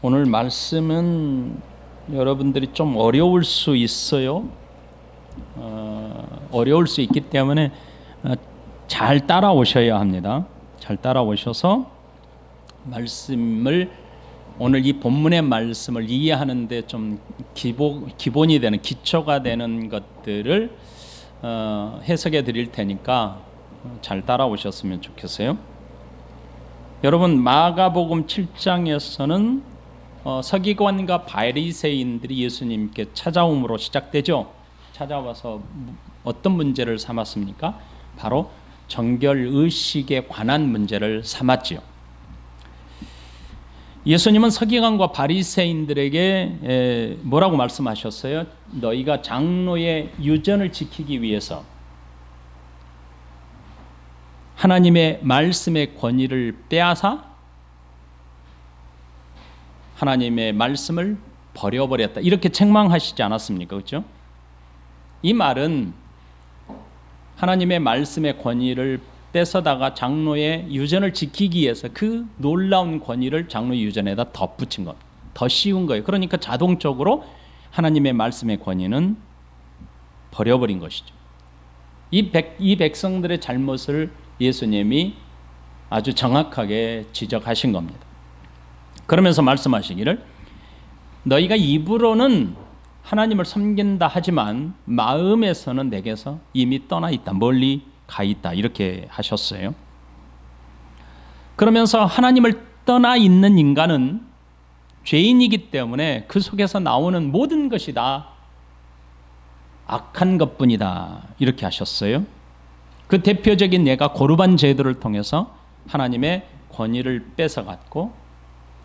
오늘 말씀은 여러분들이 좀 어려울 수 있어요. 어려울 수 있기 때문에 잘 따라오셔야 합니다. 잘 따라오셔서 말씀을 오늘 이 본문의 말씀을 이해하는데 좀 기본이 되는 기초가 되는 것들을 해석해 드릴 테니까 잘 따라오셨으면 좋겠어요. 여러분, 마가복음 7장에서는 서기관과 바리새인들이 예수님께 찾아옴으로 시작되죠. 찾아와서 어떤 문제를 삼았습니까? 바로 정결의식에 관한 문제를 삼았지요. 예수님은 서기관과 바리새인들에게 뭐라고 말씀하셨어요? 너희가 장로의 유전을 지키기 위해서 하나님의 말씀의 권위를 빼앗아 하나님의 말씀을 버려버렸다, 이렇게 책망하시지 않았습니까? 그렇죠? 이 말은 하나님의 말씀의 권위를 뺏어다가 장로의 유전을 지키기 위해서 그 놀라운 권위를 장로의 유전에다 덧붙인 것, 더 씌운 거예요. 그러니까 자동적으로 하나님의 말씀의 권위는 버려버린 것이죠. 이 백성들의 잘못을 예수님이 아주 정확하게 지적하신 겁니다. 그러면서 말씀하시기를 너희가 입으로는 하나님을 섬긴다 하지만 마음에서는 내게서 이미 떠나 있다, 멀리 가 있다, 이렇게 하셨어요. 그러면서 하나님을 떠나 있는 인간은 죄인이기 때문에 그 속에서 나오는 모든 것이 다 악한 것뿐이다, 이렇게 하셨어요. 그 대표적인 예가 고르반 제도를 통해서 하나님의 권위를 뺏어갔고,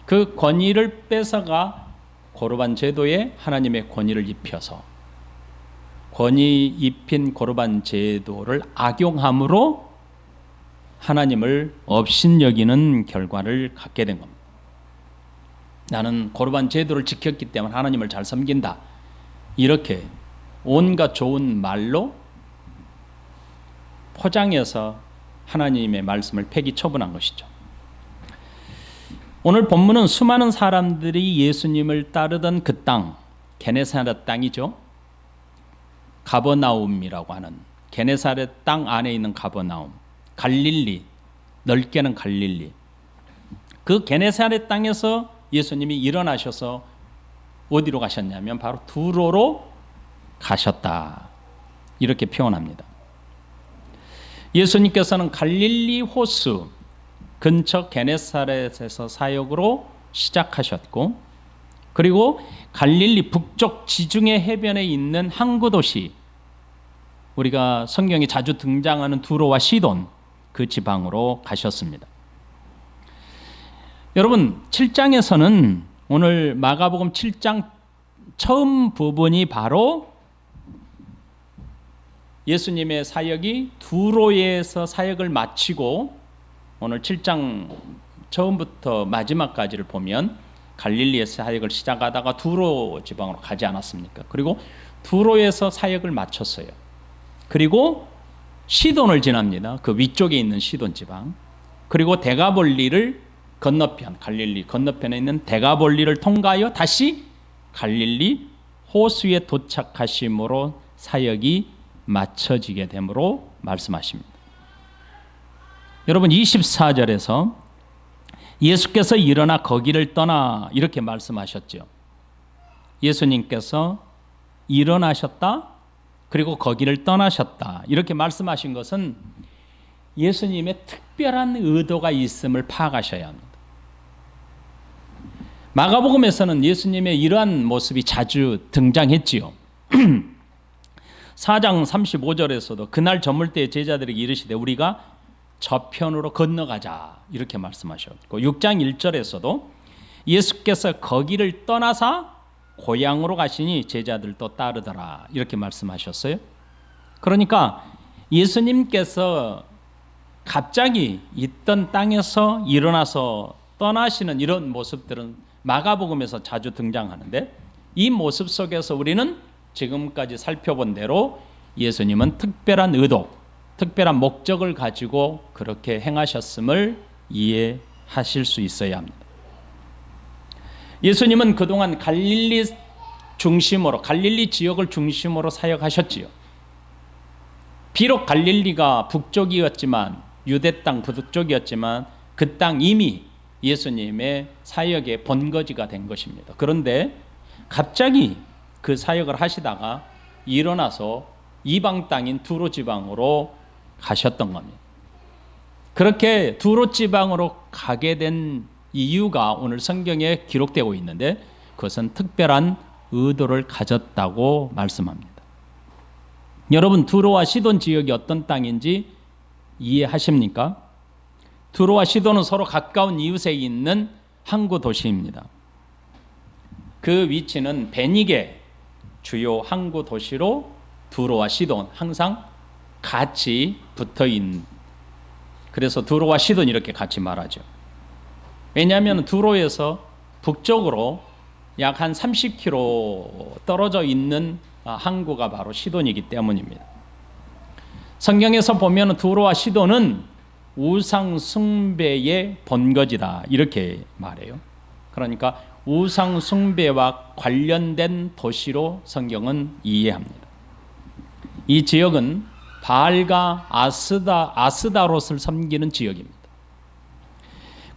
그 권위를 뺏어가 고르반 제도에 하나님의 권위를 입혀서 권위 입힌 고르반 제도를 악용함으로 하나님을 업신여기는 결과를 갖게 된 겁니다. 나는 고르반 제도를 지켰기 때문에 하나님을 잘 섬긴다, 이렇게 온갖 좋은 말로 포장해서 하나님의 말씀을 폐기 처분한 것이죠. 오늘 본문은 수많은 사람들이 예수님을 따르던 그 땅, 게네사렛 땅이죠. 가버나움이라고 하는 게네사렛 땅 안에 있는 가버나움, 갈릴리, 넓게는 갈릴리. 그 게네사렛 땅에서 예수님이 일어나셔서 어디로 가셨냐면 바로 두로로 가셨다, 이렇게 표현합니다. 예수님께서는 갈릴리 호수 근처 게네사렛에서 사역으로 시작하셨고, 그리고 갈릴리 북쪽 지중해 해변에 있는 항구 도시, 우리가 성경에 자주 등장하는 두로와 시돈, 그 지방으로 가셨습니다. 여러분, 7장에서는 오늘 마가복음 7장 처음 부분이 바로 예수님의 사역이 두로에서 사역을 마치고, 오늘 7장 처음부터 마지막까지를 보면 갈릴리에서 사역을 시작하다가 두로 지방으로 가지 않았습니까? 그리고 두로에서 사역을 마쳤어요. 그리고 시돈을 지납니다. 그 위쪽에 있는 시돈 지방. 그리고 데가볼리를 건너편, 갈릴리 건너편에 있는 데가볼리를 통과하여 다시 갈릴리 호수에 도착하심으로 사역이 마쳐지게 되므로 말씀하십니다. 여러분, 24절에서 예수께서 일어나 거기를 떠나, 이렇게 말씀하셨죠. 예수님께서 일어나셨다, 그리고 거기를 떠나셨다, 이렇게 말씀하신 것은 예수님의 특별한 의도가 있음을 파악하셔야 합니다. 마가복음에서는 예수님의 이러한 모습이 자주 등장했지요. 4장 35절에서도 그날 저물 때에 제자들에게 이르시되 우리가 저편으로 건너가자, 이렇게 말씀하셨고, 6장 1절에서도 예수께서 거기를 떠나사 고향으로 가시니 제자들도 따르더라, 이렇게 말씀하셨어요. 그러니까 예수님께서 갑자기 있던 땅에서 일어나서 떠나시는 이런 모습들은 마가복음에서 자주 등장하는데, 이 모습 속에서 우리는 지금까지 살펴본 대로 예수님은 특별한 의도, 특별한 목적을 가지고 그렇게 행하셨음을 이해하실 수 있어야 합니다. 예수님은 그동안 갈릴리 지역을 중심으로 사역하셨지요. 비록 갈릴리가 북쪽이었지만, 유대 땅 북쪽이었지만 그 땅 이미 예수님의 사역의 본거지가 된 것입니다. 그런데 갑자기 그 사역을 하시다가 일어나서 이방 땅인 두로 지방으로 가셨던 겁니다. 그렇게 두로 지방으로 가게 된 이유가 오늘 성경에 기록되고 있는데, 그것은 특별한 의도를 가졌다고 말씀합니다. 여러분, 두로와 시돈 지역이 어떤 땅인지 이해하십니까? 두로와 시돈은 서로 가까운 이웃에 있는 항구 도시입니다. 그 위치는 베니게 주요 항구 도시로 두로와 시돈 항상 같이 붙어 있는, 그래서 두로와 시돈 이렇게 같이 말하죠. 왜냐하면 두로에서 북쪽으로 약 한 30km 떨어져 있는 항구가 바로 시돈이기 때문입니다. 성경에서 보면 두로와 시돈은 우상 숭배의 본거지다 이렇게 말해요. 그러니까 우상 숭배와 관련된 도시로 성경은 이해합니다. 이 지역은 바알과 아스다롯을 섬기는 지역입니다.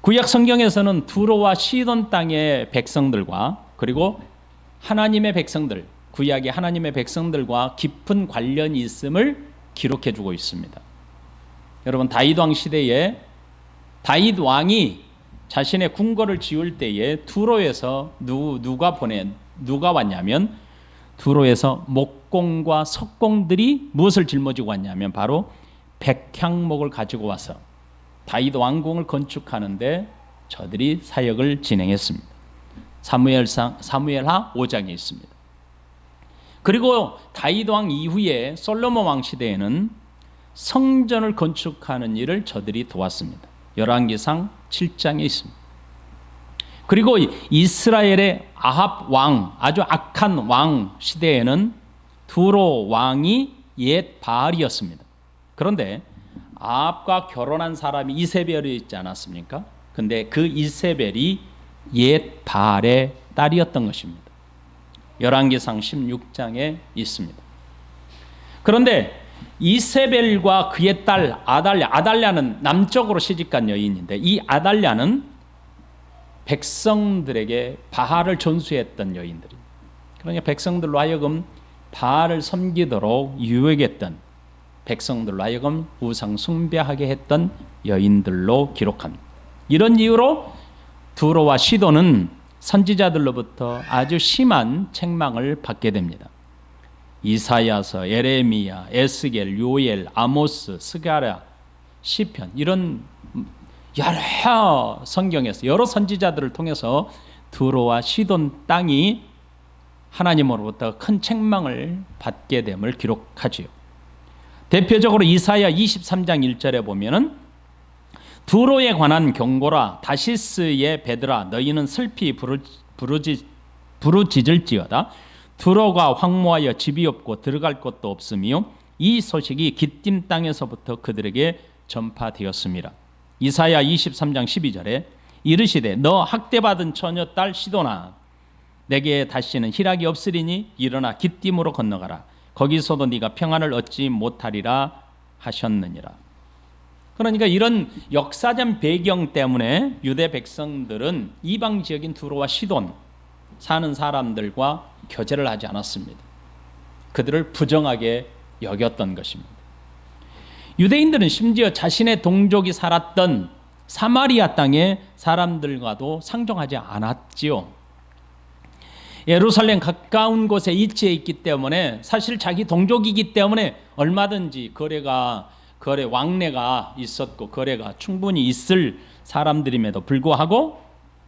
구약 성경에서는 두로와 시돈 땅의 백성들과, 그리고 하나님의 백성들, 구약의 하나님의 백성들과 깊은 관련이 있음을 기록해 주고 있습니다. 여러분, 다윗 왕 시대에 다윗 왕이 자신의 궁궐을 지을 때에 두로에서 누가 왔냐면, 두로에서 목공과 석공들이 무엇을 жил머지고 왔냐면 바로 백향목을 가지고 와서 다윗 왕궁을 건축하는데 저들이 사역을 진행했습니다. 사무엘하 5장에 있습니다. 그리고 다윗 왕 이후에 솔로몬 왕 시대에는 성전을 건축하는 일을 저들이 도왔습니다. 열왕기상 7장에 있습니다. 그리고 이스라엘의 아합 왕, 아주 악한 왕 시대에는 두로 왕이 옛 바알이었습니다. 그런데 아합과 결혼한 사람이 이세벨이 있지 않았습니까? 근데 그 이세벨이 옛 바알의 딸이었던 것입니다. 열왕기상 16장에 있습니다. 그런데 이세벨과 그의 딸 아달랴는 남쪽으로 시집간 여인인데, 이 아달랴는 백성들에게 바알을 전수했던 여인들입니다. 그러니까 백성들로 하여금 바알을 섬기도록 유혹했던, 백성들로 하여금 우상 숭배하게 했던 여인들로 기록합니다. 이런 이유로 두로와 시돈은 선지자들로부터 아주 심한 책망을 받게 됩니다. 이사야서, 예레미야, 에스겔, 요엘, 아모스, 스가랴, 시편, 이런 여러 성경에서 여러 선지자들을 통해서 두로와 시돈 땅이 하나님으로부터 큰 책망을 받게 됨을 기록하지요. 대표적으로 이사야 23장 1절에 보면은 두로에 관한 경고라, 다시스의 배들아 너희는 슬피 부르짖을지어다. 두로가 황무하여 집이 없고 들어갈 곳도 없으며 이 소식이 기띔 땅에서부터 그들에게 전파되었습니다. 이사야 23장 12절에 이르시되 너 학대받은 처녀 딸 시도나 내게 다시는 희락이 없으리니 일어나 기띔으로 건너가라. 거기서도 네가 평안을 얻지 못하리라 하셨느니라. 그러니까 이런 역사적 배경 때문에 유대 백성들은 이방 지역인 두로와 시돈 사는 사람들과 교제를 하지 않았습니다. 그들을 부정하게 여겼던 것입니다. 유대인들은 심지어 자신의 동족이 살았던 사마리아 땅의 사람들과도 상종하지 않았지요. 예루살렘 가까운 곳에 위치해 있기 때문에 사실 자기 동족이기 때문에 얼마든지 거래 왕래가 있었고 거래가 충분히 있을 사람들임에도 불구하고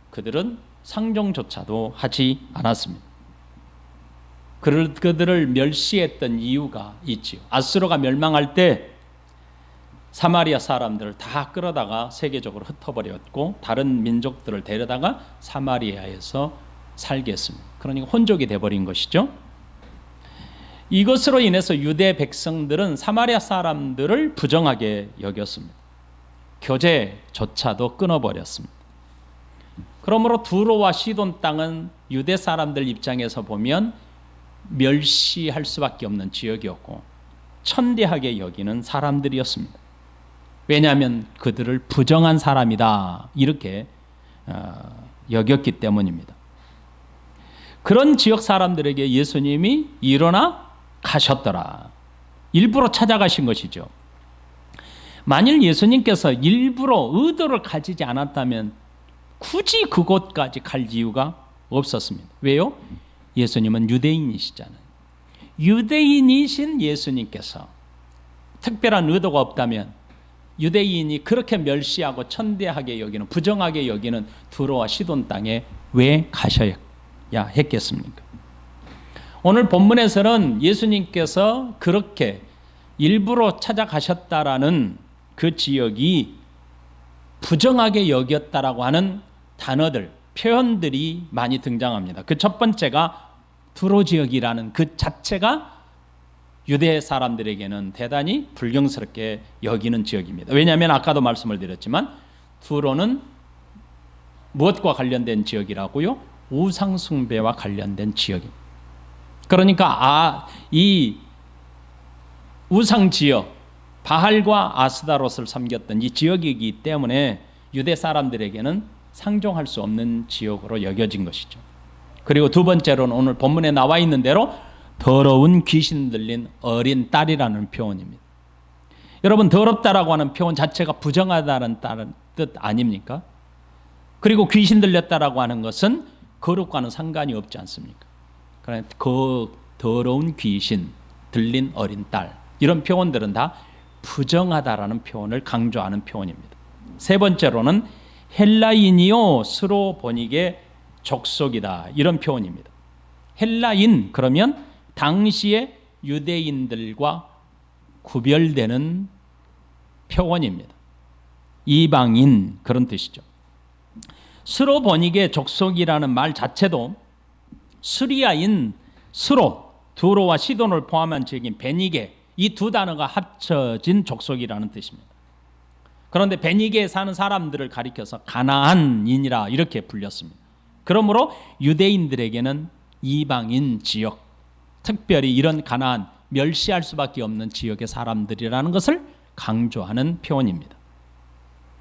그들은 상종조차도 하지 않았습니다. 그들을 멸시했던 이유가 있지요. 아수르가 멸망할 때 사마리아 사람들을 다 끌어다가 세계적으로 흩어버렸고 다른 민족들을 데려다가 사마리아에서 살게 했습니다. 그러니까 혼족이 돼버린 것이죠. 이것으로 인해서 유대 백성들은 사마리아 사람들을 부정하게 여겼습니다. 교제조차도 끊어버렸습니다. 그러므로 두로와 시돈 땅은 유대 사람들 입장에서 보면 멸시할 수밖에 없는 지역이었고 천대하게 여기는 사람들이었습니다. 왜냐하면 그들을 부정한 사람이다 이렇게 여겼기 때문입니다. 그런 지역 사람들에게 예수님이 일어나 가셨더라. 일부러 찾아가신 것이죠. 만일 예수님께서 일부러 의도를 가지지 않았다면 굳이 그곳까지 갈 이유가 없었습니다. 왜요? 예수님은 유대인이시잖아요. 유대인이신 예수님께서 특별한 의도가 없다면 유대인이 그렇게 멸시하고 천대하게 여기는, 부정하게 여기는 두로와 시돈 땅에 왜 가셔야 했겠습니까? 오늘 본문에서는 예수님께서 그렇게 일부러 찾아가셨다라는 그 지역이 부정하게 여겼다라고 하는 단어들, 표현들이 많이 등장합니다. 그 첫 번째가 두로 지역이라는 그 자체가 유대 사람들에게는 대단히 불경스럽게 여기는 지역입니다. 왜냐하면 아까도 말씀을 드렸지만 두로는 무엇과 관련된 지역이라고요? 우상 숭배와 관련된 지역입니다. 그러니까 이 우상 지역, 바알과 아스다롯을 섬겼던 이 지역이기 때문에 유대 사람들에게는 상종할 수 없는 지역으로 여겨진 것이죠. 그리고 두 번째로는 오늘 본문에 나와 있는 대로 더러운 귀신 들린 어린 딸이라는 표현입니다. 여러분, 더럽다라고 하는 표현 자체가 부정하다는 뜻 아닙니까? 그리고 귀신 들렸다라고 하는 것은 거룩과는 상관이 없지 않습니까? 그러니까 그 더러운 귀신 들린 어린 딸, 이런 표현들은 다 부정하다라는 표현을 강조하는 표현입니다. 세 번째로는 헬라인이요 스로보닉의 족속이다, 이런 표현입니다. 헬라인 그러면 당시의 유대인들과 구별되는 표현입니다. 이방인 그런 뜻이죠. 스로보닉의 족속이라는 말 자체도 수리아인 스로, 두로와 시돈을 포함한 지역인 베니게, 이 두 단어가 합쳐진 족속이라는 뜻입니다. 그런데 베니게에 사는 사람들을 가리켜서 가나안인이라 이렇게 불렸습니다. 그러므로 유대인들에게는 이방인 지역, 특별히 이런 가나안, 멸시할 수밖에 없는 지역의 사람들이라는 것을 강조하는 표현입니다.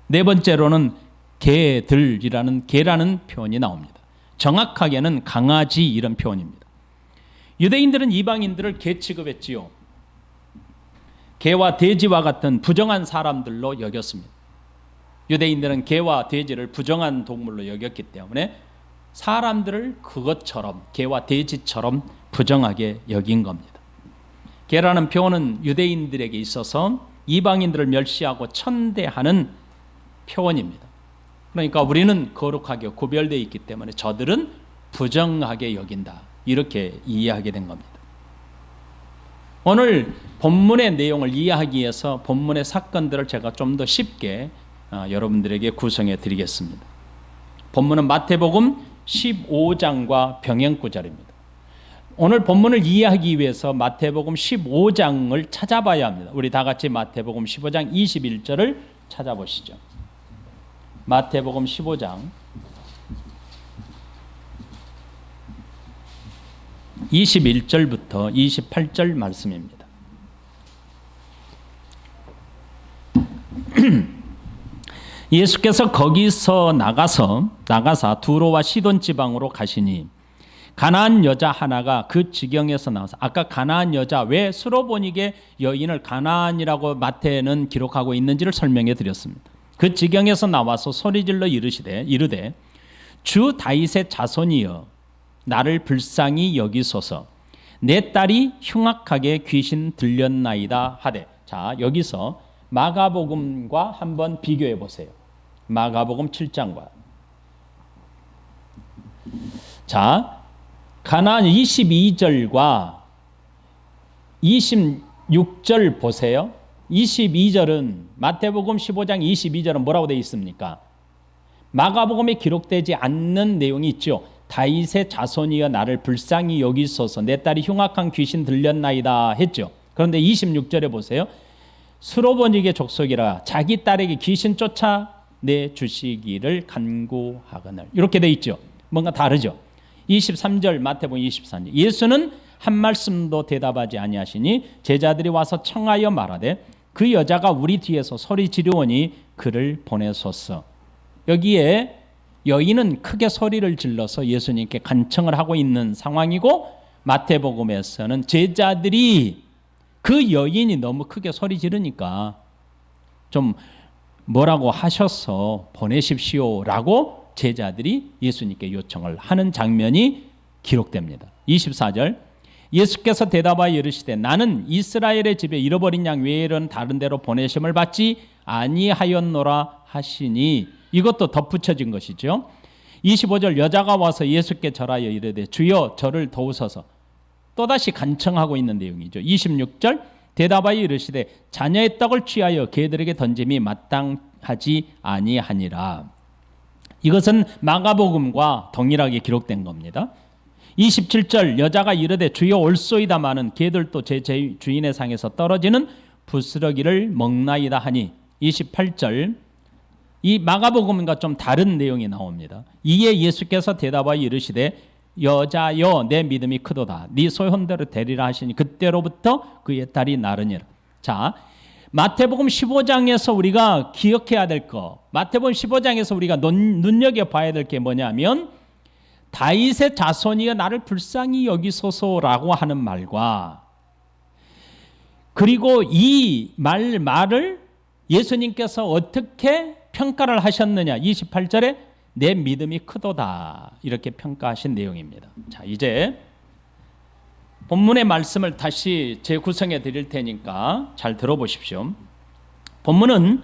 네 번째로는 개라는 표현이 나옵니다. 정확하게는 강아지, 이런 표현입니다. 유대인들은 이방인들을 개 취급했지요. 개와 돼지와 같은 부정한 사람들로 여겼습니다. 유대인들은 개와 돼지를 부정한 동물로 여겼기 때문에 사람들을 그것처럼, 개와 돼지처럼 부정하게 여긴 겁니다. 개라는 표현은 유대인들에게 있어서 이방인들을 멸시하고 천대하는 표현입니다. 그러니까 우리는 거룩하게 구별되어 있기 때문에 저들은 부정하게 여긴다, 이렇게 이해하게 된 겁니다. 오늘 본문의 내용을 이해하기 위해서 본문의 사건들을 제가 좀 더 쉽게 여러분들에게 구성해 드리겠습니다. 본문은 마태복음 15장과 병행 구절입니다. 오늘 본문을 이해하기 위해서 마태복음 15장을 찾아봐야 합니다. 우리 다 같이 마태복음 15장 21절을 찾아보시죠. 마태복음 15장 21절부터 28절 말씀입니다. 예수께서 거기서 나가사 두로와 시돈 지방으로 가시니 가나안 여자 하나가 그 지경에서 나와서, 아까 가나안 여자, 왜 스로보닉의 여인을 가나안이라고 마태는 기록하고 있는지를 설명해 드렸습니다. 그 지경에서 나와서 소리질러 이르되 주 다윗의 자손이여 나를 불쌍히 여기소서, 내 딸이 흉악하게 귀신 들렸나이다 하되. 자, 여기서 마가복음과 한번 비교해 보세요. 마가복음 7장과. 자, 가나안 22절과 26절 보세요. 22절은, 마태복음 15장 22절은 뭐라고 되어 있습니까? 마가복음에 기록되지 않는 내용이 있죠. 다윗의 자손이여 나를 불쌍히 여기소서, 내 딸이 흉악한 귀신 들렸나이다 했죠. 그런데 26절에 보세요. 스로보닉의 족속이라 자기 딸에게 귀신 쫓아 내주시기를 간구하거늘. 이렇게 돼 있죠. 뭔가 다르죠. 23절 마태복음 24절 예수는 한 말씀도 대답하지 아니하시니 제자들이 와서 청하여 말하되 그 여자가 우리 뒤에서 소리 지르오니 그를 보내소서. 여기에 여인은 크게 소리를 질러서 예수님께 간청을 하고 있는 상황이고, 마태복음에서는 제자들이 그 여인이 너무 크게 소리 지르니까 좀 뭐라고 하셔서 보내십시오라고 제자들이 예수님께 요청을 하는 장면이 기록됩니다. 24절 예수께서 대답하여 이르시되 나는 이스라엘의 집에 잃어버린 양 외에는 다른 데로 보내심을 받지 아니하였노라 하시니, 이것도 덧붙여진 것이죠. 25절 여자가 와서 예수께 절하여 이르되 주여 저를 도우소서. 또다시 간청하고 있는 내용이죠. 26절 대답하여 이르시되 자녀의 떡을 취하여 개들에게 던짐이 마땅하지 아니하니라. 이것은 마가복음과 동일하게 기록된 겁니다. 27절 여자가 이르되 주여 올소이다마는 개들도 제 주인의 상에서 떨어지는 부스러기를 먹나이다 하니, 28절 이 마가복음과 좀 다른 내용이 나옵니다. 이에 예수께서 대답하여 이르시되 여자여 내 믿음이 크도다 네 소원대로 되리라 하시니 그때로부터 그의 딸이 나르니라. 자, 마태복음 15장에서 우리가 기억해야 될 거, 마태복음 15장에서 우리가 눈여겨봐야 될 게 뭐냐면 다윗의 자손이여 나를 불쌍히 여기소서라고 하는 말과, 그리고 이 말을 예수님께서 어떻게 평가를 하셨느냐, 28절에 내 믿음이 크도다 이렇게 평가하신 내용입니다. 자, 이제 본문의 말씀을 다시 재구성해 드릴 테니까 잘 들어보십시오. 본문은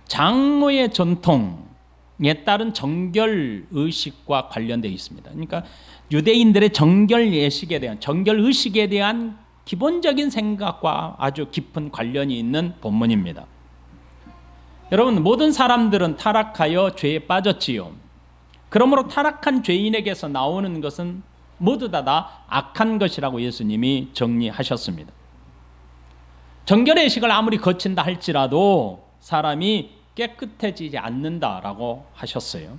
장로의 전통에 따른 정결 의식과 관련되어 있습니다. 그러니까 유대인들의 정결 예식에 대한, 정결 의식에 대한 기본적인 생각과 아주 깊은 관련이 있는 본문입니다. 여러분, 모든 사람들은 타락하여 죄에 빠졌지요. 그러므로 타락한 죄인에게서 나오는 것은 모두 다 악한 것이라고 예수님이 정리하셨습니다. 정결의 의식을 아무리 거친다 할지라도 사람이 깨끗해지지 않는다라고 하셨어요.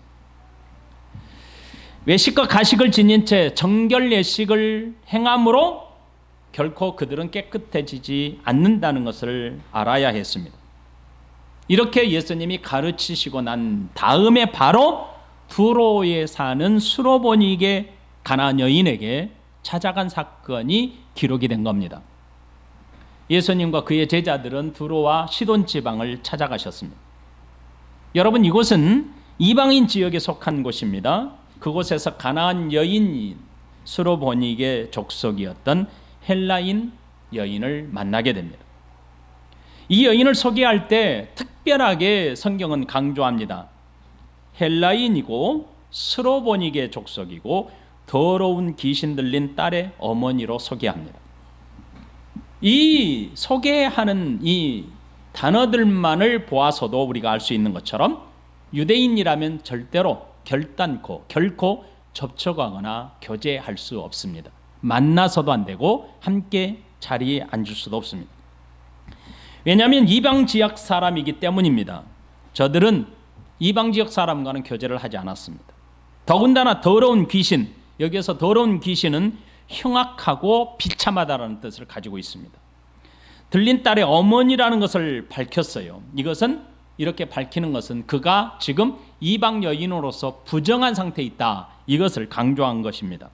외식과 가식을 지닌 채 정결 예식을 행함으로 결코 그들은 깨끗해지지 않는다는 것을 알아야 했습니다. 이렇게 예수님이 가르치시고 난 다음에 바로 두로에 사는 수로보니게 가나안 여인에게 찾아간 사건이 기록이 된 겁니다. 예수님과 그의 제자들은 두로와 시돈 지방을 찾아가셨습니다. 여러분, 이곳은 이방인 지역에 속한 곳입니다. 그곳에서 가나안 여인 수로보니게 족속이었던 헬라인 여인을 만나게 됩니다. 이 여인을 소개할 때 특별하게 성경은 강조합니다. 헬라인이고 수로보니게 족속이고 더러운 귀신 들린 딸의 어머니로 소개합니다. 이 소개하는 이 단어들만을 보아서도 우리가 알 수 있는 것처럼 유대인이라면 절대로 결코 접촉하거나 교제할 수 없습니다. 만나서도 안 되고 함께 자리에 앉을 수도 없습니다. 왜냐하면 이방 지역 사람이기 때문입니다. 저들은 이방 지역 사람과는 교제를 하지 않았습니다. 더군다나 더러운 귀신, 여기에서 더러운 귀신은 흉악하고 비참하다는 뜻을 가지고 있습니다. 들린 딸의 어머니라는 것을 밝혔어요. 이것은 이렇게 밝히는 것은 그가 지금 이방 여인으로서 부정한 상태에 있다, 이것을 강조한 것입니다.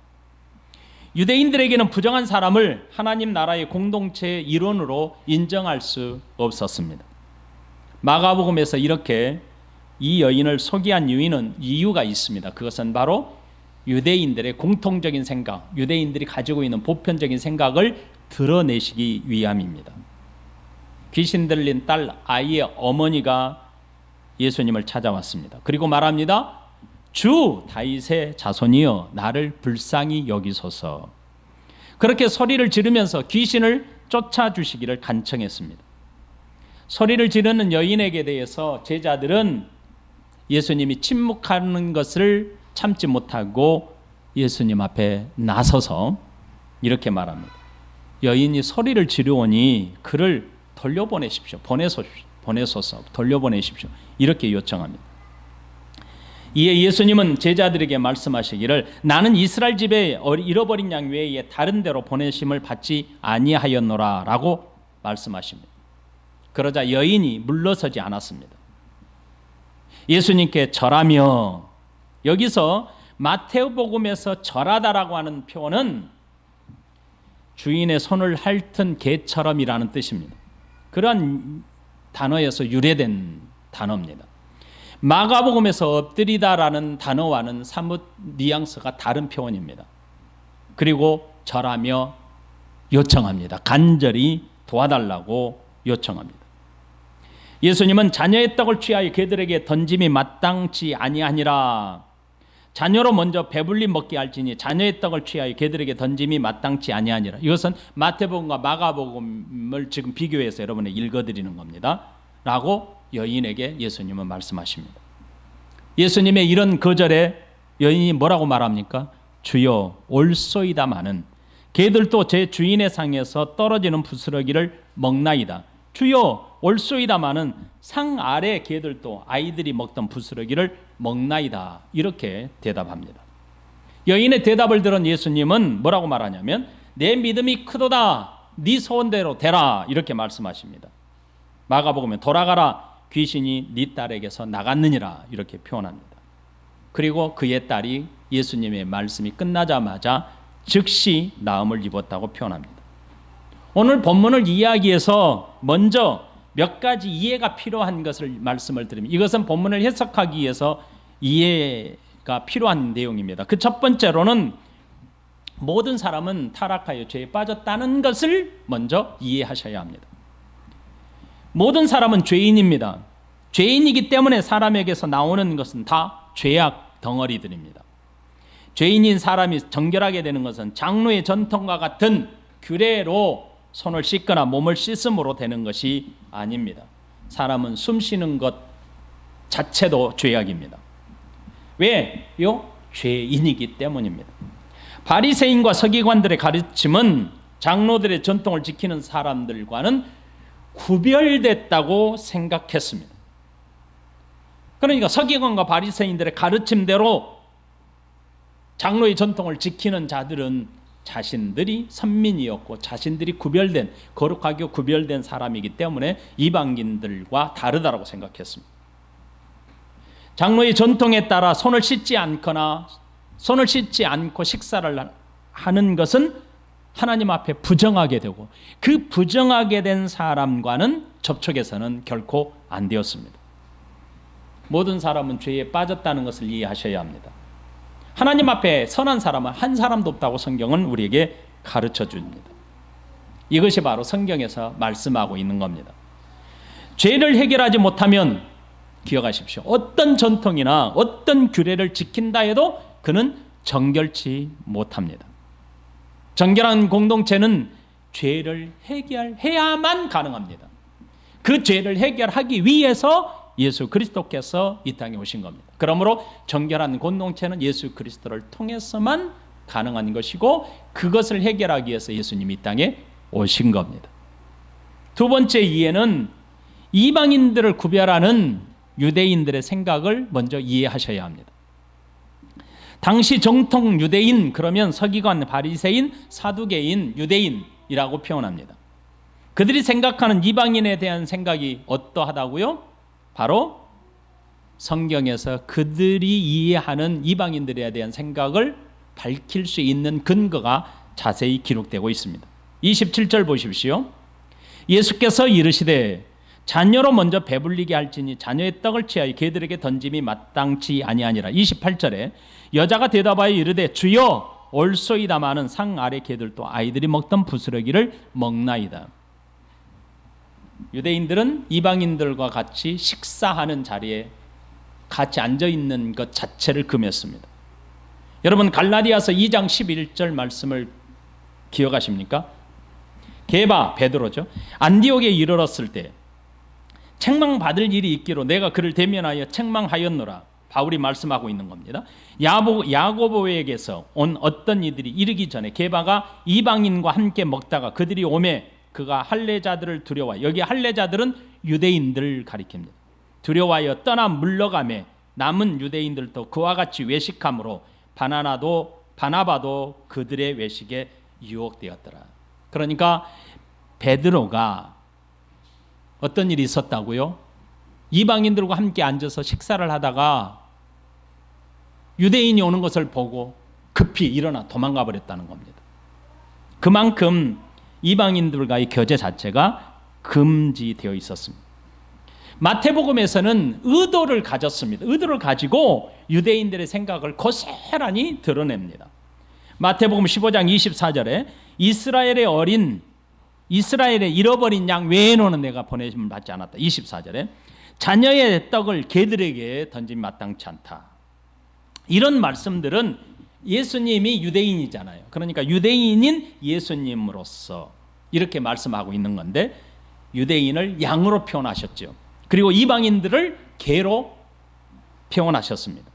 유대인들에게는 부정한 사람을 하나님 나라의 공동체의 일원으로 인정할 수 없었습니다. 마가복음에서 이렇게 이 여인을 소개한 이유가 있습니다. 그것은 바로 유대인들의 공통적인 생각, 유대인들이 가지고 있는 보편적인 생각을 드러내시기 위함입니다. 귀신 들린 딸 아이의 어머니가 예수님을 찾아왔습니다. 그리고 말합니다. 주 다윗의 자손이여 나를 불쌍히 여기소서. 그렇게 소리를 지르면서 귀신을 쫓아주시기를 간청했습니다. 소리를 지르는 여인에게 대해서 제자들은 예수님이 침묵하는 것을 참지 못하고 예수님 앞에 나서서 이렇게 말합니다. 여인이 소리를 지르오니 그를 돌려보내십시오. 보내소십시오. 보내소서, 돌려보내십시오. 이렇게 요청합니다. 이에 예수님은 제자들에게 말씀하시기를 나는 이스라엘 집에 잃어버린 양 외에 다른 데로 보내심을 받지 아니하였노라 라고 말씀하십니다. 그러자 여인이 물러서지 않았습니다. 예수님께 절하며, 여기서 마태복음에서 절하다라고 하는 표현은 주인의 손을 핥은 개처럼이라는 뜻입니다. 그러한 단어에서 유래된 단어입니다. 마가복음에서 엎드리다라는 단어와는 사뭇 뉘앙스가 다른 표현입니다. 그리고 절하며 요청합니다. 간절히 도와달라고 요청합니다. 예수님은 자녀의 떡을 취하여 그들에게 던짐이 마땅치 아니하니라. 자녀로 먼저 배불리 먹게 할지니 자녀의 떡을 취하여 그들에게 던짐이 마땅치 아니하니라. 이것은 마태복음과 마가복음을 지금 비교해서 여러분에 읽어드리는 겁니다. 라고 여인에게 예수님은 말씀하십니다. 예수님의 이런 거절에 여인이 뭐라고 말합니까? 주여 올소이다마는 걔들도 제 주인의 상에서 떨어지는 부스러기를 먹나이다. 주여 올소이다마는 상 아래 걔들도 아이들이 먹던 부스러기를 먹나이다. 이렇게 대답합니다. 여인의 대답을 들은 예수님은 뭐라고 말하냐면 내 믿음이 크도다. 네 소원대로 되라. 이렇게 말씀하십니다. 마가복음에 돌아가라. 귀신이 네 딸에게서 나갔느니라. 이렇게 표현합니다. 그리고 그의 딸이 예수님의 말씀이 끝나자마자 즉시 나음을 입었다고 표현합니다. 오늘 본문을 이야기해서 먼저 몇 가지 이해가 필요한 것을 말씀을 드립니다. 이것은 본문을 해석하기 위해서 이해가 필요한 내용입니다. 그 첫 번째로는 모든 사람은 타락하여 죄에 빠졌다는 것을 먼저 이해하셔야 합니다. 모든 사람은 죄인입니다. 죄인이기 때문에 사람에게서 나오는 것은 다 죄악 덩어리들입니다. 죄인인 사람이 정결하게 되는 것은 장로의 전통과 같은 규례로 손을 씻거나 몸을 씻음으로 되는 것이 아닙니다. 사람은 숨 쉬는 것 자체도 죄악입니다. 왜요? 죄인이기 때문입니다. 바리새인과 서기관들의 가르침은 장로들의 전통을 지키는 사람들과는 구별됐다고 생각했습니다. 그러니까 서기관과 바리새인들의 가르침대로 장로의 전통을 지키는 자들은 자신들이 선민이었고 자신들이 구별된, 거룩하게 구별된 사람이기 때문에 이방인들과 다르다고 생각했습니다. 장로의 전통에 따라 손을 씻지 않고 식사를 하는 것은 하나님 앞에 부정하게 되고 그 부정하게 된 사람과는 접촉해서는 결코 안 되었습니다. 모든 사람은 죄에 빠졌다는 것을 이해하셔야 합니다. 하나님 앞에 선한 사람은 한 사람도 없다고 성경은 우리에게 가르쳐 줍니다. 이것이 바로 성경에서 말씀하고 있는 겁니다. 죄를 해결하지 못하면 기억하십시오. 어떤 전통이나 어떤 규례를 지킨다 해도 그는 정결치 못합니다. 정결한 공동체는 죄를 해결해야만 가능합니다. 그 죄를 해결하기 위해서 예수 그리스도께서 이 땅에 오신 겁니다. 그러므로 정결한 공동체는 예수 그리스도를 통해서만 가능한 것이고 그것을 해결하기 위해서 예수님이 이 땅에 오신 겁니다. 두 번째 이해는 이방인들을 구별하는 유대인들의 생각을 먼저 이해하셔야 합니다. 당시 정통 유대인 그러면 서기관, 바리새인, 사두개인, 유대인이라고 표현합니다. 그들이 생각하는 이방인에 대한 생각이 어떠하다고요? 바로 성경에서 그들이 이해하는 이방인들에 대한 생각을 밝힐 수 있는 근거가 자세히 기록되고 있습니다. 27절 보십시오. 예수께서 이르시되 자녀로 먼저 배불리게 할지니 자녀의 떡을 취하여 걔들에게 던짐이 마땅치 아니하니라. 28절에 여자가 대답하여 이르되 주여 올소이다마는 상 아래 걔들도 아이들이 먹던 부스러기를 먹나이다. 유대인들은 이방인들과 같이 식사하는 자리에 같이 앉아있는 것 자체를 금했습니다. 여러분 갈라디아서 2장 11절 말씀을 기억하십니까? 게바 베드로죠. 안디옥에 이르렀을 때 책망받을 일이 있기로 내가 그를 대면하여 책망하였노라. 바울이 말씀하고 있는 겁니다. 야고보에게서 온 어떤 이들이 이르기 전에 게바가 이방인과 함께 먹다가 그들이 오매 그가 할례자들을 두려워, 여기 할례자들은 유대인들을 가리킵니다. 두려워하여 떠나 물러가매 남은 유대인들도 그와 같이 외식함으로 바나바도 그들의 외식에 유혹되었더라. 그러니까 베드로가 어떤 일이 있었다고요? 이방인들과 함께 앉아서 식사를 하다가 유대인이 오는 것을 보고 급히 일어나 도망가 버렸다는 겁니다. 그만큼 이방인들과의 교제 자체가 금지되어 있었습니다. 마태복음에서는 의도를 가졌습니다. 의도를 가지고 유대인들의 생각을 고스란히 드러냅니다. 마태복음 15장 24절에 이스라엘의 잃어버린 양 외에는 내가 보내심을 받지 않았다. 24절에 자녀의 떡을 개들에게 던짐이 마땅치 않다. 이런 말씀들은 예수님이 유대인이잖아요. 그러니까 유대인인 예수님으로서 이렇게 말씀하고 있는 건데 유대인을 양으로 표현하셨죠. 그리고 이방인들을 개로 표현하셨습니다.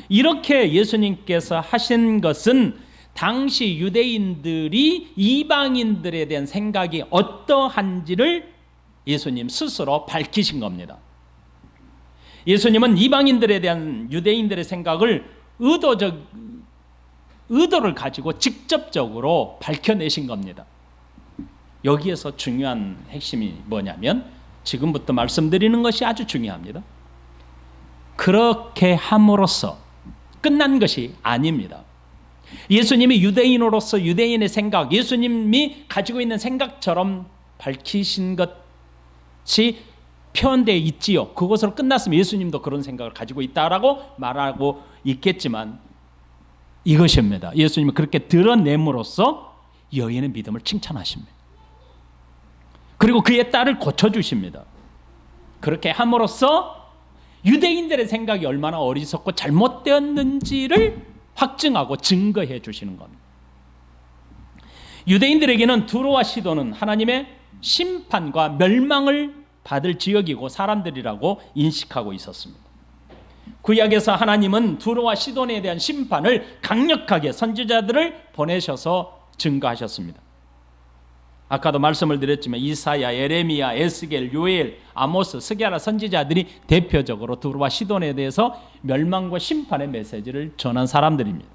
이렇게 예수님께서 하신 것은 당시 유대인들이 이방인들에 대한 생각이 어떠한지를 예수님 스스로 밝히신 겁니다. 예수님은 이방인들에 대한 유대인들의 생각을 의도를 가지고 직접적으로 밝혀내신 겁니다. 여기에서 중요한 핵심이 뭐냐면 지금부터 말씀드리는 것이 아주 중요합니다. 그렇게 함으로써 끝난 것이 아닙니다. 예수님이 유대인으로서 유대인의 생각, 예수님이 가지고 있는 생각처럼 밝히신 것이 표현되어 있지요. 그것으로 끝났으면 예수님도 그런 생각을 가지고 있다라고 말하고 있겠지만 이것입니다. 예수님이 그렇게 드러냄으로써 여인의 믿음을 칭찬하십니다. 그리고 그의 딸을 고쳐주십니다. 그렇게 함으로써 유대인들의 생각이 얼마나 어리석고 잘못되었는지를 확증하고 증거해 주시는 겁니다. 유대인들에게는 두로와 시돈은 하나님의 심판과 멸망을 받을 지역이고 사람들이라고 인식하고 있었습니다. 구약에서 하나님은 두로와 시돈에 대한 심판을 강력하게 선지자들을 보내셔서 증거하셨습니다. 아까도 말씀을 드렸지만 이사야, 예레미야, 에스겔, 요엘, 아모스, 스게라 선지자들이 대표적으로 두로와 시돈에 대해서 멸망과 심판의 메시지를 전한 사람들입니다.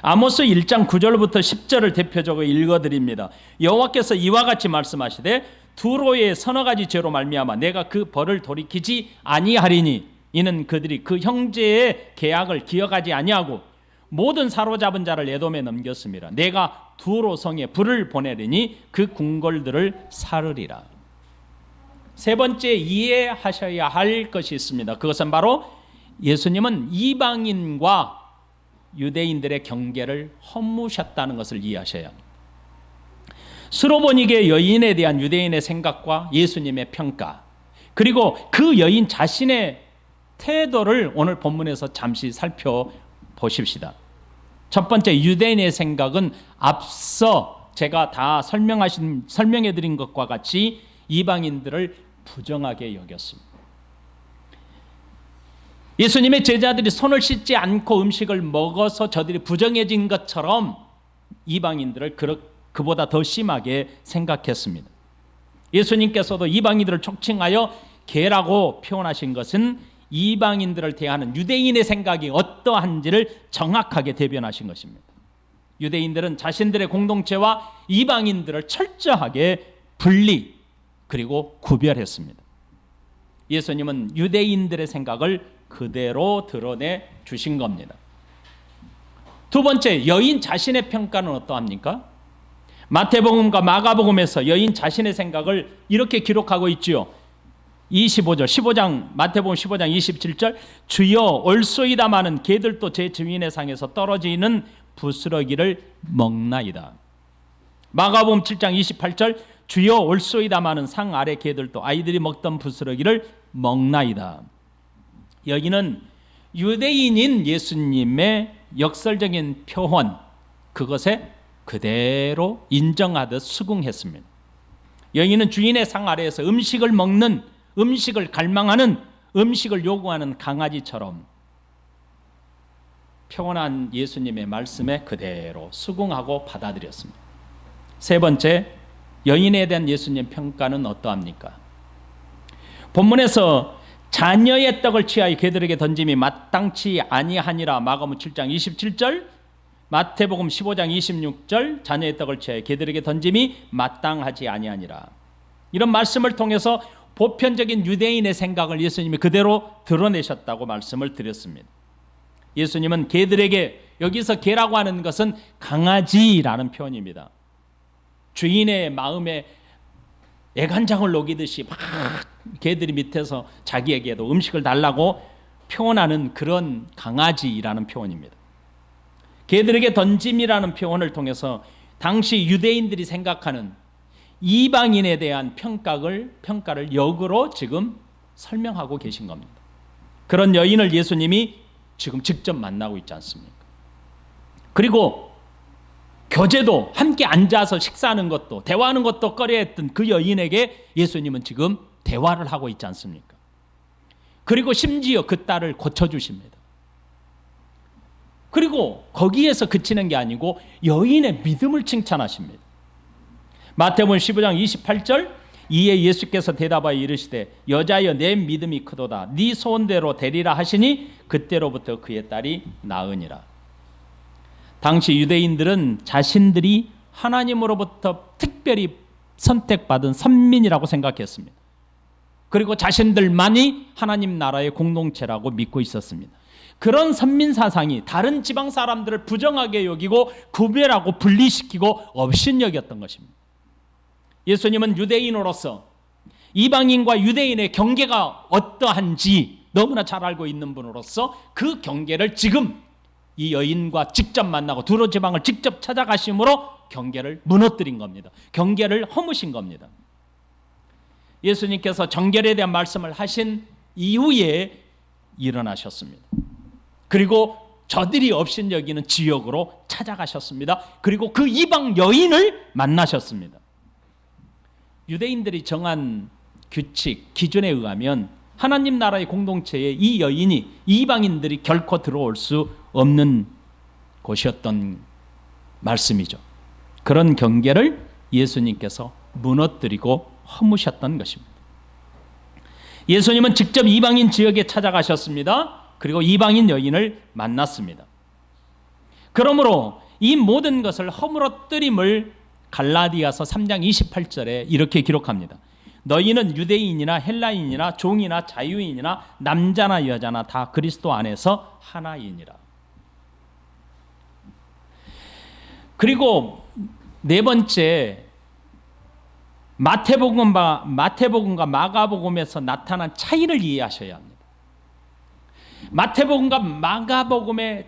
아모스 1장 9절부터 10절을 대표적으로 읽어드립니다. 여호와께서 이와 같이 말씀하시되 두로의 서너 가지 죄로 말미암아 내가 그 벌을 돌이키지 아니하리니 이는 그들이 그 형제의 계약을 기억하지 아니하고 모든 사로잡은 자를 에돔에 넘겼습니다. 내가 두로 성에 불을 보내리니 그 궁궐들을 사르리라. 세 번째 이해하셔야 할 것이 있습니다. 그것은 바로 예수님은 이방인과 유대인들의 경계를 허무셨다는 것을 이해하셔야 합니다. 수로보니게 여인에 대한 유대인의 생각과 예수님의 평가, 그리고 그 여인 자신의 태도를 오늘 본문에서 잠시 살펴보십시다. 첫 번째 유대인의 생각은 앞서 제가 다 설명해 드린 것과 같이 이방인들을 부정하게 여겼습니다. 예수님의 제자들이 손을 씻지 않고 음식을 먹어서 저들이 부정해진 것처럼 이방인들을 그보다 더 심하게 생각했습니다. 예수님께서도 이방인들을 촉칭하여 개라고 표현하신 것은 이방인들을 대하는 유대인의 생각이 어떠한지를 정확하게 대변하신 것입니다. 유대인들은 자신들의 공동체와 이방인들을 철저하게 분리 그리고 구별했습니다. 예수님은 유대인들의 생각을 그대로 드러내 주신 겁니다. 두 번째, 여인 자신의 평가는 어떠합니까? 마태복음과 마가복음에서 여인 자신의 생각을 이렇게 기록하고 있지요. 25절, 15장, 마태복음 15장 27절, 주여 올소이다마는 개들도 제 주인의 상에서 떨어지는 부스러기를 먹나이다. 마가복음 7장 28절, 주여 올소이다마는 상 아래 개들도 아이들이 먹던 부스러기를 먹나이다. 여기는 유대인인 예수님의 역설적인 표현, 그것에 그대로 인정하듯 수긍했습니다. 여인은 주인의 상 아래에서 음식을 먹는, 음식을 갈망하는, 음식을 요구하는 강아지처럼 표현한 예수님의 말씀에 그대로 수긍하고 받아들였습니다. 세 번째, 여인에 대한 예수님 평가는 어떠합니까? 본문에서 자녀의 떡을 취하여 그들에게 던짐이 마땅치 아니하니라. 마가복음 7장 27절, 마태복음 15장 26절, 자녀의 떡을 취하여 그들에게 던짐이 마땅하지 아니하니라. 이런 말씀을 통해서 보편적인 유대인의 생각을 예수님이 그대로 드러내셨다고 말씀을 드렸습니다. 예수님은 개들에게, 여기서 개라고 하는 것은 강아지라는 표현입니다. 주인의 마음에 애간장을 녹이듯이 막 개들이 밑에서 자기에게도 음식을 달라고 표현하는 그런 강아지라는 표현입니다. 개들에게 던짐이라는 표현을 통해서 당시 유대인들이 생각하는 이방인에 대한 평가를 역으로 지금 설명하고 계신 겁니다. 그런 여인을 예수님이 지금 직접 만나고 있지 않습니까? 그리고 교제도 함께 앉아서 식사하는 것도, 대화하는 것도 꺼려했던 그 여인에게 예수님은 지금 대화를 하고 있지 않습니까? 그리고 심지어 그 딸을 고쳐주십니다. 그리고 거기에서 그치는 게 아니고 여인의 믿음을 칭찬하십니다. 마태복음 15장 28절, 이에 예수께서 대답하여 이르시되 여자여 내 믿음이 크도다, 네 소원대로 되리라 하시니 그때로부터 그의 딸이 나으니라. 당시 유대인들은 자신들이 하나님으로부터 특별히 선택받은 선민이라고 생각했습니다. 그리고 자신들만이 하나님 나라의 공동체라고 믿고 있었습니다. 그런 선민 사상이 다른 지방 사람들을 부정하게 여기고 구별하고 분리시키고 업신여겼던 것입니다. 예수님은 유대인으로서 이방인과 유대인의 경계가 어떠한지 너무나 잘 알고 있는 분으로서 그 경계를 지금 이 여인과 직접 만나고 두로 지방을 직접 찾아가심으로 경계를 무너뜨린 겁니다. 경계를 허무신 겁니다. 예수님께서 정결에 대한 말씀을 하신 이후에 일어나셨습니다. 그리고 저들이 업신여기는 지역으로 찾아가셨습니다. 그리고 그 이방 여인을 만나셨습니다. 유대인들이 정한 규칙, 기준에 의하면 하나님 나라의 공동체에 이 여인이, 이방인들이 결코 들어올 수 없는 곳이었던 말씀이죠. 그런 경계를 예수님께서 무너뜨리고 허무셨던 것입니다. 예수님은 직접 이방인 지역에 찾아가셨습니다. 그리고 이방인 여인을 만났습니다. 그러므로 이 모든 것을 허물어뜨림을 갈라디아서 3장 28절에 이렇게 기록합니다. 너희는 유대인이나 헬라인이나 종이나 자유인이나 남자나 여자나 다 그리스도 안에서 하나이니라. 그리고 네 번째, 마태복음과 마가복음에서 나타난 차이를 이해하셔야 합니다. 마태복음과 마가복음에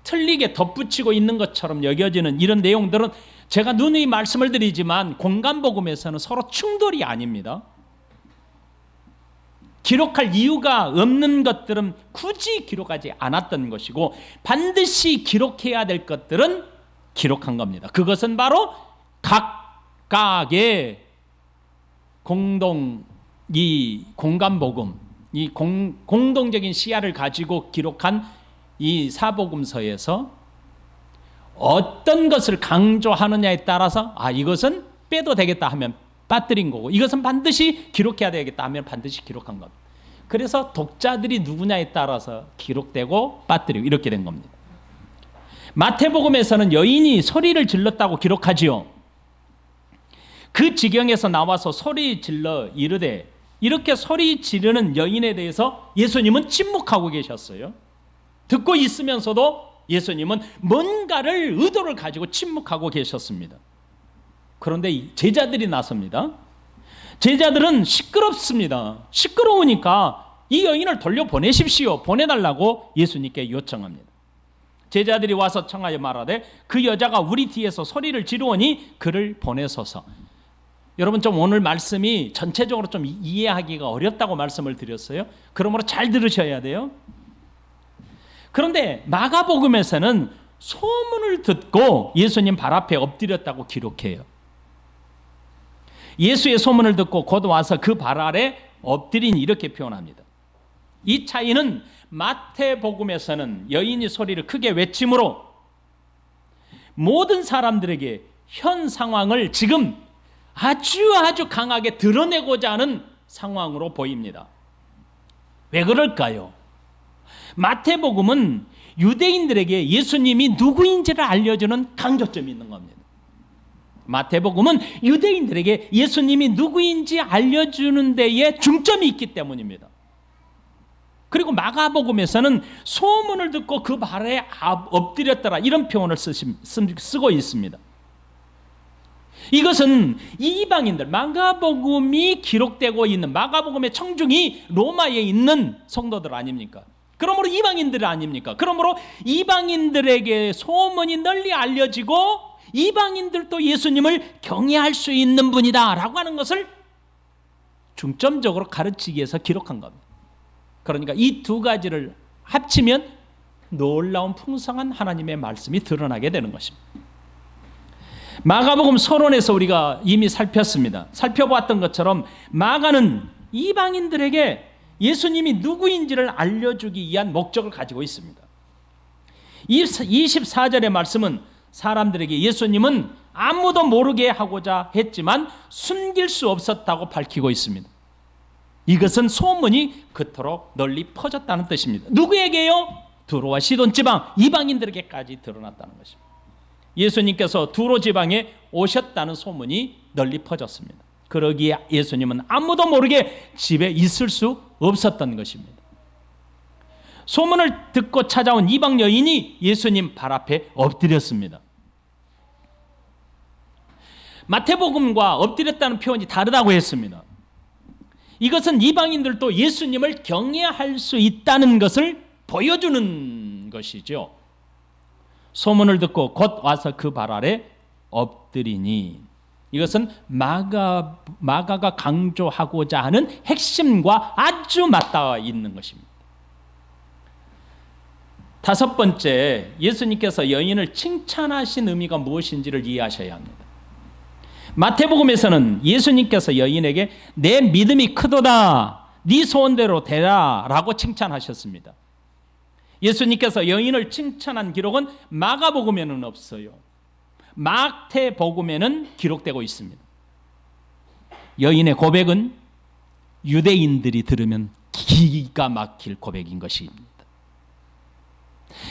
틀리게 덧붙이고 있는 것처럼 여겨지는 이런 내용들은 제가 누누이 말씀을 드리지만 공간복음에서는 서로 충돌이 아닙니다. 기록할 이유가 없는 것들은 굳이 기록하지 않았던 것이고 반드시 기록해야 될 것들은 기록한 겁니다. 그것은 바로 각각의 이 공간복음, 이 공동적인 시야를 가지고 기록한 이 사복음서에서 어떤 것을 강조하느냐에 따라서 이것은 빼도 되겠다 하면 빠뜨린 거고, 이것은 반드시 기록해야 되겠다 하면 반드시 기록한 겁니다. 그래서 독자들이 누구냐에 따라서 기록되고 빠뜨리고 이렇게 된 겁니다. 마태복음에서는 여인이 소리를 질렀다고 기록하지요. 그 지경에서 나와서 소리 질러 이르되, 이렇게 소리 지르는 여인에 대해서 예수님은 침묵하고 계셨어요. 듣고 있으면서도 예수님은 뭔가를 의도를 가지고 침묵하고 계셨습니다. 그런데 제자들이 나섭니다. 제자들은 시끄럽습니다. 시끄러우니까 이 여인을 돌려보내십시오. 보내달라고 예수님께 요청합니다. 제자들이 와서 청하여 말하되 그 여자가 우리 뒤에서 소리를 지르오니 그를 보내소서. 여러분, 좀 오늘 말씀이 전체적으로 좀 이해하기가 어렵다고 말씀을 드렸어요. 그러므로 잘 들으셔야 돼요. 그런데 마가복음에서는 소문을 듣고 예수님 발 앞에 엎드렸다고 기록해요. 예수의 소문을 듣고 곧 와서 그 발 아래 엎드리니 이렇게 표현합니다. 이 차이는 마태복음에서는 여인이 소리를 크게 외침으로 모든 사람들에게 현 상황을 지금 아주 강하게 드러내고자 하는 상황으로 보입니다. 왜 그럴까요? 마태복음은 유대인들에게 예수님이 누구인지를 알려주는 강조점이 있는 겁니다. 마태복음은 유대인들에게 예수님이 누구인지 알려주는 데에 중점이 있기 때문입니다. 그리고 마가복음에서는 소문을 듣고 그 발에 엎드렸더라 이런 표현을 쓰고 있습니다. 이것은 이방인들, 마가복음이 기록되고 있는 마가복음의 청중이 로마에 있는 성도들 아닙니까? 그러므로 이방인들 아닙니까? 그러므로 이방인들에게 소문이 널리 알려지고 이방인들도 예수님을 경외할 수 있는 분이다 라고 하는 것을 중점적으로 가르치기 위해서 기록한 겁니다. 그러니까 이 두 가지를 합치면 놀라운 풍성한 하나님의 말씀이 드러나게 되는 것입니다. 마가복음 서론에서 우리가 이미 살펴보았던 것처럼 마가는 이방인들에게 예수님이 누구인지를 알려주기 위한 목적을 가지고 있습니다. 24절의 말씀은 사람들에게 예수님은 아무도 모르게 하고자 했지만 숨길 수 없었다고 밝히고 있습니다. 이것은 소문이 그토록 널리 퍼졌다는 뜻입니다. 누구에게요? 두로와 시돈 지방 이방인들에게까지 드러났다는 것입니다. 예수님께서 두로 지방에 오셨다는 소문이 널리 퍼졌습니다. 그러기에 예수님은 아무도 모르게 집에 있을 수 없었던 것입니다. 소문을 듣고 찾아온 이방 여인이 예수님 발 앞에 엎드렸습니다. 마태복음과 엎드렸다는 표현이 다르다고 했습니다. 이것은 이방인들도 예수님을 경외할 수 있다는 것을 보여주는 것이죠. 소문을 듣고 곧 와서 그 발 아래 엎드리니, 이것은 마가가 강조하고자 하는 핵심과 아주 맞닿아 있는 것입니다. 다섯 번째, 예수님께서 여인을 칭찬하신 의미가 무엇인지를 이해하셔야 합니다. 마태복음에서는 예수님께서 여인에게 내 믿음이 크도다, 네 소원대로 되라 라고 칭찬하셨습니다. 예수님께서 여인을 칭찬한 기록은 마가복음에는 없어요. 마태복음에는 기록되고 있습니다. 여인의 고백은 유대인들이 들으면 기가 막힐 고백인 것입니다.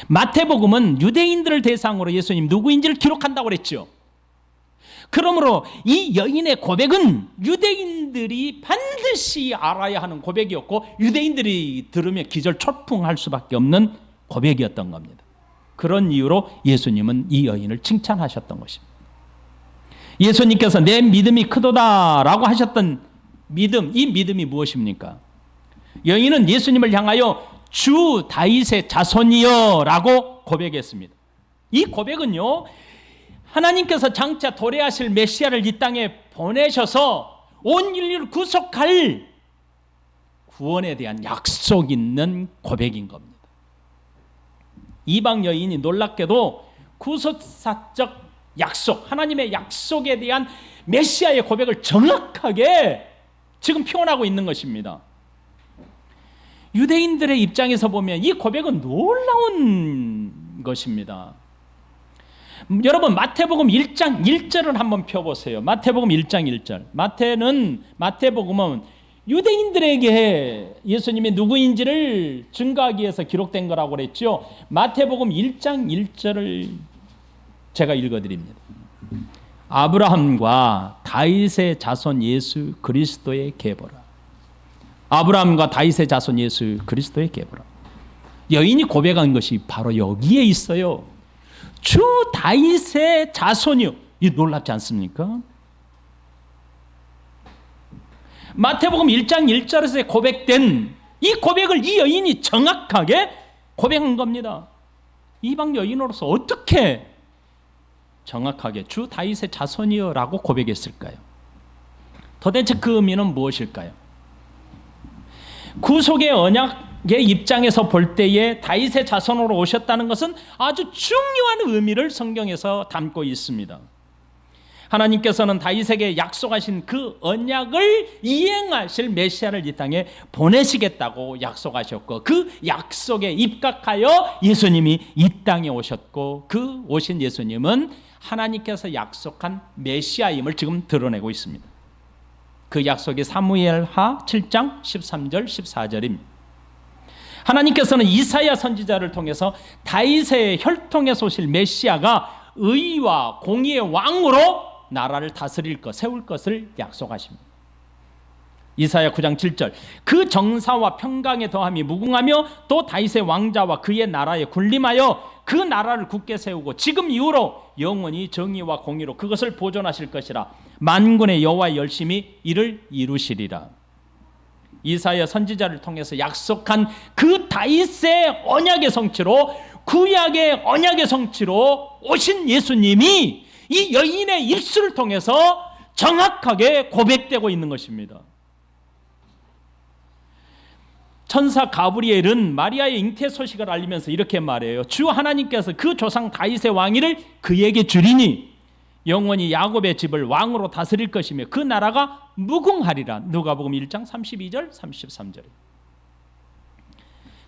마태복음은 유대인들을 대상으로 예수님 누구인지를 기록한다고 그랬죠. 그러므로 이 여인의 고백은 유대인들이 반드시 알아야 하는 고백이었고 유대인들이 들으면 기절초풍할 수밖에 없는 고백이었던 겁니다. 그런 이유로 예수님은 이 여인을 칭찬하셨던 것입니다. 예수님께서 내 믿음이 크도다 라고 하셨던 믿음, 이 믿음이 무엇입니까? 여인은 예수님을 향하여 주 다윗의 자손이여 라고 고백했습니다. 이 고백은요, 하나님께서 장차 도래하실 메시아를 이 땅에 보내셔서 온 인류를 구속할 구원에 대한 약속 있는 고백인 겁니다. 이방 여인이 놀랍게도 구속사적 약속, 하나님의 약속에 대한 메시아의 고백을 정확하게 지금 표현하고 있는 것입니다. 유대인들의 입장에서 보면 이 고백은 놀라운 것입니다. 여러분, 마태복음 1장 1절을 한번 펴보세요. 마태복음 1장 1절. 마태복음은 유대인들에게 예수님이 누구인지를 증거하기 위해서 기록된 거라고 그랬죠. 마태복음 1장 1절을 제가 읽어드립니다. 아브라함과 다윗의 자손 예수 그리스도의 계보라. 아브라함과 다윗의 자손 예수 그리스도의 계보라. 여인이 고백한 것이 바로 여기에 있어요. 주 다윗의 자손이요. 이 놀랍지 않습니까? 마태복음 1장 1절에서 고백된 이 고백을 이 여인이 정확하게 고백한 겁니다. 이방 여인으로서 어떻게 정확하게 주 다윗의 자손이여 라고 고백했을까요? 도대체 그 의미는 무엇일까요? 구속의 언약의 입장에서 볼 때에 다윗의 자손으로 오셨다는 것은 아주 중요한 의미를 성경에서 담고 있습니다. 하나님께서는 다윗에게 약속하신 그 언약을 이행하실 메시아를 이 땅에 보내시겠다고 약속하셨고, 그 약속에 입각하여 예수님이 이 땅에 오셨고, 그 오신 예수님은 하나님께서 약속한 메시아임을 지금 드러내고 있습니다. 그 약속이 사무엘하 7장 13절 14절입니다. 하나님께서는 이사야 선지자를 통해서 다윗의 혈통에서 오실 메시아가 의와 공의의 왕으로 나라를 다스릴 것, 세울 것을 약속하십니다. 이사야 9장 7절, 그 정사와 평강의 더함이 무궁하며 또 다윗의 왕자와 그의 나라에 군림하여 그 나라를 굳게 세우고 지금 이후로 영원히 정의와 공의로 그것을 보존하실 것이라. 만군의 여호와의 열심히 이를 이루시리라. 이사야 선지자를 통해서 약속한 그 다윗의 언약의 성취로, 구약의 언약의 성취로 오신 예수님이 이 여인의 입술을 통해서 정확하게 고백되고 있는 것입니다. 천사 가브리엘은 마리아의 잉태 소식을 알리면서 이렇게 말해요. 주 하나님께서 그 조상 다윗의 왕위를 그에게 주리니 영원히 야곱의 집을 왕으로 다스릴 것이며 그 나라가 무궁하리라. 누가복음 1장 32절 33절.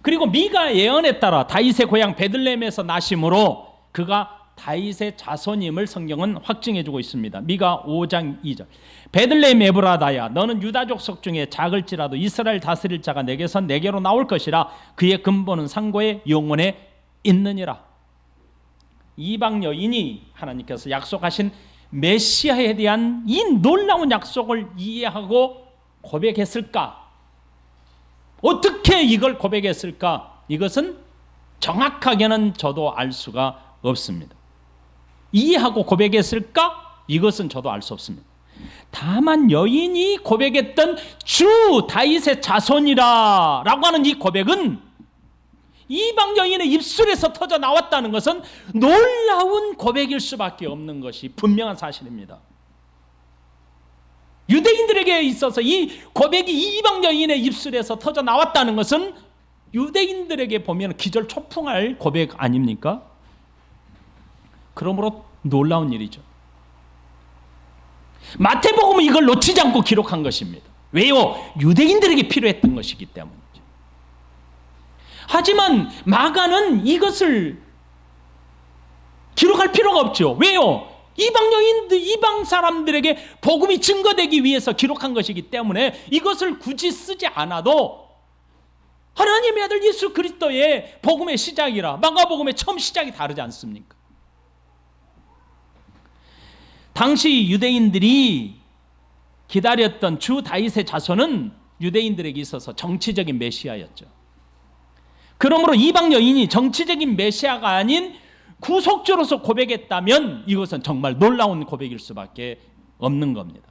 그리고 미가 예언에 따라 다윗의 고향 베들레헴에서 나심으로 그가 다윗의 자손임을 성경은 확증해주고 있습니다. 미가 5장 2절. 베들레헴 에브라다야, 너는 유다 족속 중에 작을지라도 이스라엘 다스릴 자가 내게서 내게로 나올 것이라. 그의 근본은 상고의 영원에 있느니라. 이방 여인이 하나님께서 약속하신 메시아에 대한 이 놀라운 약속을 이해하고 고백했을까? 어떻게 이걸 고백했을까? 이것은 정확하게는 저도 알 수가 없습니다. 이해하고 고백했을까? 이것은 저도 알 수 없습니다. 다만 여인이 고백했던 주 다윗의 자손이라 라고 하는 이 고백은 이방 여인의 입술에서 터져 나왔다는 것은 놀라운 고백일 수밖에 없는 것이 분명한 사실입니다. 유대인들에게 있어서 이 고백이 이방 여인의 입술에서 터져 나왔다는 것은 유대인들에게 보면 기절초풍할 고백 아닙니까? 그러므로 놀라운 일이죠. 마태복음은 이걸 놓치지 않고 기록한 것입니다. 왜요? 유대인들에게 필요했던 것이기 때문이죠. 하지만 마가는 이것을 기록할 필요가 없죠. 왜요? 이방 여인들, 이방 사람들에게 복음이 증거되기 위해서 기록한 것이기 때문에 이것을 굳이 쓰지 않아도 하나님의 아들 예수 그리스도의 복음의 시작이라 마가복음의 처음 시작이 다르지 않습니까? 당시 유대인들이 기다렸던 주 다윗의 자손은 유대인들에게 있어서 정치적인 메시아였죠. 그러므로 이방 여인이 정치적인 메시아가 아닌 구속주로서 고백했다면 이것은 정말 놀라운 고백일 수밖에 없는 겁니다.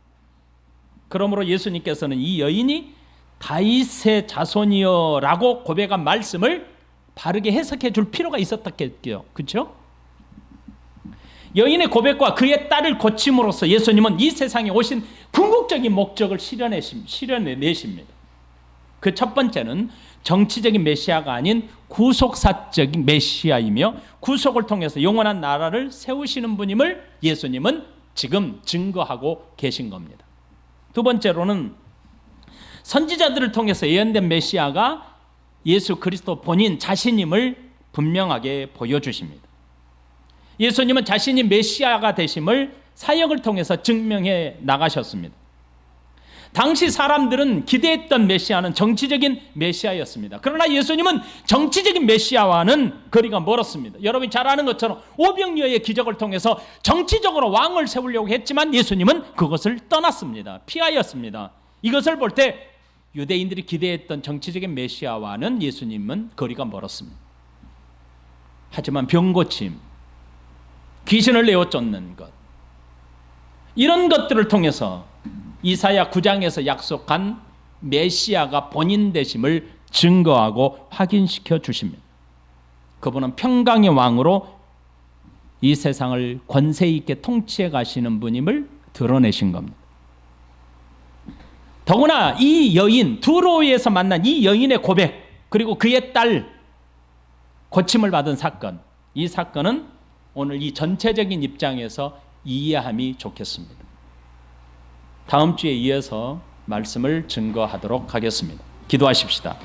그러므로 예수님께서는 이 여인이 다윗의 자손이여 라고 고백한 말씀을 바르게 해석해 줄 필요가 있었겠죠. 그렇죠? 여인의 고백과 그의 딸을 고침으로써 예수님은 이 세상에 오신 궁극적인 목적을 실현해내십니다. 그 첫 번째는 정치적인 메시아가 아닌 구속사적인 메시아이며 구속을 통해서 영원한 나라를 세우시는 분임을 예수님은 지금 증거하고 계신 겁니다. 두 번째로는 선지자들을 통해서 예언된 메시아가 예수 그리스도 본인 자신임을 분명하게 보여주십니다. 예수님은 자신이 메시아가 되심을 사역을 통해서 증명해 나가셨습니다. 당시 사람들은 기대했던 메시아는 정치적인 메시아였습니다. 그러나 예수님은 정치적인 메시아와는 거리가 멀었습니다. 여러분이 잘 아는 것처럼 오병이어의 기적을 통해서 정치적으로 왕을 세우려고 했지만 예수님은 그것을 떠났습니다. 피하였습니다. 이것을 볼 때 유대인들이 기대했던 정치적인 메시아와는 예수님은 거리가 멀었습니다. 하지만 병고침, 귀신을 내어 쫓는 것, 이런 것들을 통해서 이사야 9장에서 약속한 메시아가 본인 되심을 증거하고 확인시켜 주십니다. 그분은 평강의 왕으로 이 세상을 권세 있게 통치해 가시는 분임을 드러내신 겁니다. 더구나 이 여인, 두로에서 만난 이 여인의 고백, 그리고 그의 딸 고침을 받은 사건, 이 사건은 오늘 이 전체적인 입장에서 이해함이 좋겠습니다. 다음 주에 이어서 말씀을 증거하도록 하겠습니다. 기도하십시다.